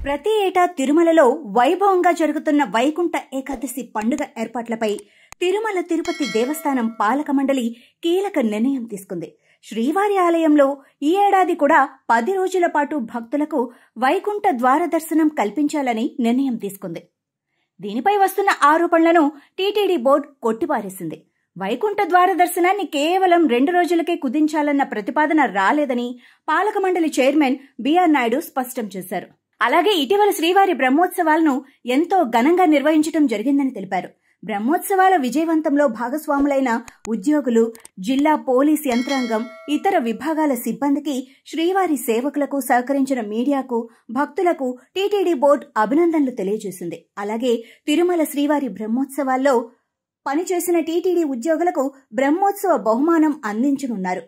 ప్రతి ఏటా తిరుమలలో వైభవంగా జరుగుతున్న వైకుంఠ ఏకాదశి పండుగ ఏర్పాట్లపై తిరుమల తిరుపతి దేవస్థానం పాలక మండలి కీలక నిర్ణయం తీసుకుంది. శ్రీవారి ఆలయంలో ఈ ఏడాది కూడా 10 రోజుల పాటు భక్తులకు వైకుంఠ ద్వార దర్శనం కల్పించాలని నిర్ణయం తీసుకుంది. దీనిపై వస్తున్న ఆరోపణలను టీటీడీ బోర్డు కొట్టిపారేసింది. వైకుంఠ ద్వార దర్శనాన్ని కేవలం 2 రోజులకే కుదించాలన్న ప్రతిపాదన రాలేదని పాలక మండలి చైర్మన్ బిఆర్ నాయుడు స్పష్టం చేశారు. అలాగే ఇటీవల శ్రీవారి బ్రహ్మోత్సవాలను ఎంతో ఘనంగా నిర్వహించడం జరిగిందని తెలిపారు. బ్రహ్మోత్సవాల విజయవంతంలో భాగస్వాములైన ఉద్యోగులు, జిల్లా పోలీస్ యంత్రాంగం, ఇతర విభాగాల సిబ్బందికి, శ్రీవారి సేవకులకు సహకరించిన మీడియాకు, భక్తులకు టీటీడీ బోర్డు అభినందనలు తెలియజేసింది. అలాగే తిరుమల శ్రీవారి బ్రహ్మోత్సవాల్లో పనిచేసిన టీటీడీ ఉద్యోగులకు బ్రహ్మోత్సవ బహుమానం అందించనున్నారు.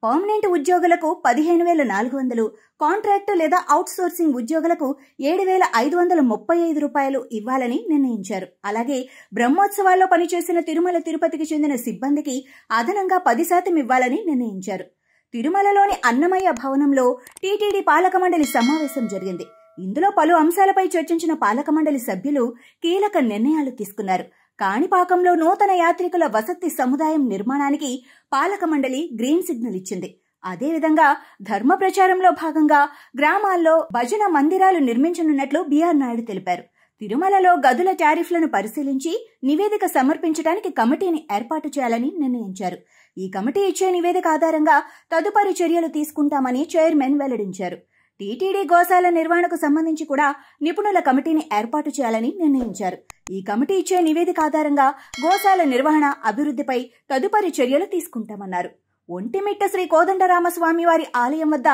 పర్మనెంట్ ఉద్యోగులకు 15,400, కాంట్రాక్టు లేదా అవుట్ సోర్సింగ్ ఉద్యోగులకు 7,535 రూపాయలు ఇవ్వాలని నిర్ణయించారు. అలాగే బ్రహ్మోత్సవాల్లో పనిచేసిన తిరుమల తిరుపతికి చెందిన సిబ్బందికి అదనంగా 10% ఇవ్వాలని నిర్ణయించారు. తిరుమలలోని అన్నమయ్య భవనంలో టీటీడీ పాలక మండలి సమావేశం జరిగింది. ఇందులో పలు అంశాలపై చర్చించిన పాలక మండలి సభ్యులు కీలక నిర్ణయాలు తీసుకున్నారు. కాణిపాకంలో నూతన యాత్రికుల వసతి సముదాయం నిర్మాణానికి పాలక మండలి గ్రీన్ సిగ్నల్ ఇచ్చింది. అదేవిధంగా ధర్మ ప్రచారంలో భాగంగా గ్రామాల్లో భజన మందిరాలు నిర్మించనున్నట్లు బిఆర్ నాయుడు తెలిపారు. తిరుమలలో గదుల టారిఫ్లను పరిశీలించి నివేదిక సమర్పించడానికి కమిటీని ఏర్పాటు చేయాలని నిర్ణయించారు. ఈ కమిటీ ఇచ్చే నివేదిక ఆధారంగా తదుపరి చర్యలు తీసుకుంటామని చైర్మన్ వెల్లడించారు. టీటీడీ గోశాల నిర్వహణకు సంబంధించి కూడా నిపుణుల కమిటీని ఏర్పాటు చేయాలని నిర్ణయించారు. ఈ కమిటీ ఇచ్చే నివేదిక ఆధారంగా గోశాల నిర్వహణ, అభివృద్ధిపై తదుపరి చర్యలు తీసుకుంటామన్నారు. ఒంటిమిట్ట శ్రీ కోదండరామస్వామి వారి ఆలయం వద్ద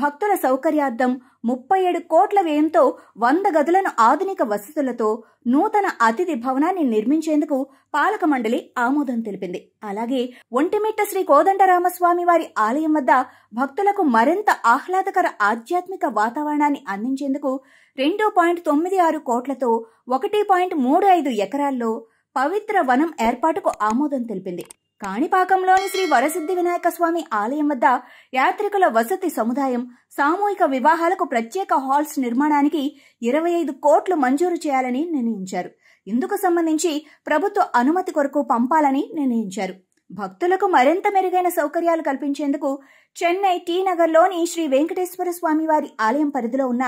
భక్తుల సౌకర్యార్థం 37 కోట్ల వ్యయంతో 100 గదులను ఆధునిక వసతులతో నూతన అతిథి భవనాన్ని నిర్మించేందుకు పాలక మండలి ఆమోదం తెలిపింది. అలాగే ఒంటిమిట్ట శ్రీ కోదండరామస్వామి వారి ఆలయం వద్ద భక్తులకు మరింత ఆహ్లాదకర ఆధ్యాత్మిక వాతావరణాన్ని అందించేందుకు 2.96 కోట్లతో 1.35 ఎకరాల్లో పవిత్ర వనం ఏర్పాటుకు ఆమోదం తెలిపింది. కాణిపాకంలోని శ్రీ వరసిద్ధి వినాయక స్వామి ఆలయం వద్ద యాత్రికుల వసతి సముదాయం, సామూహిక వివాహాలకు ప్రత్యేక హాల్స్ నిర్మాణానికి 25 కోట్లు మంజూరు చేయాలని నిర్ణయించారు. ఇందుకు సంబంధించి ప్రభుత్వ అనుమతి కొరకు పంపాలని నిర్ణయించారు. భక్తులకు మరింత మెరుగైన సౌకర్యాలు కల్పించేందుకు చెన్నై టీ నగర్లోని శ్రీ వెంకటేశ్వర స్వామి వారి ఆలయం పరిధిలో ఉన్న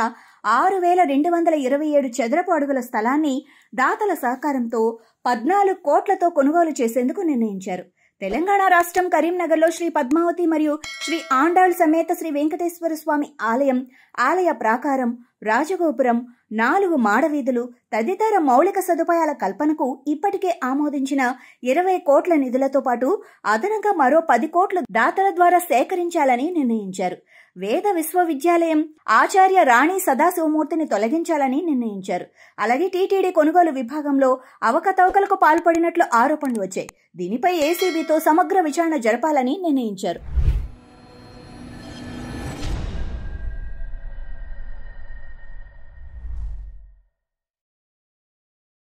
6,227 చదరపు అడుగుల స్థలాన్ని దాతల సహకారంతో 14 కోట్లతో కొనుగోలు చేసేందుకు నిర్ణయించారు. తెలంగాణ రాష్ట్రం కరీంనగర్లో శ్రీ పద్మావతి మరియు శ్రీ ఆండాళ్ సమేత శ్రీ వెంకటేశ్వర స్వామి ఆలయం, ఆలయ ప్రాకారం, రాజగోపురం, 4 మాడవీధులు తదితర మౌలిక సదుపాయాల కల్పనకు ఇప్పటికే ఆమోదించిన 20 కోట్ల నిధులతో పాటు అదనంగా మరో 10 కోట్లు దాతల ద్వారా సేకరించాలని నిర్ణయించారు. వేద విశ్వవిద్యాలయం ఆచార్య రాణి సదాశివమూర్తిని తొలగించాలని నిర్ణయించారు. అలాగే టీటీడీ కొనుగోలు విభాగంలో అవకతవకలకు పాల్పడినట్లు ఆరోపణలు వచ్చాయి. దీనిపై ఏసీబీతో సమగ్ర విచారణ జరపాలని నిర్ణయించారు.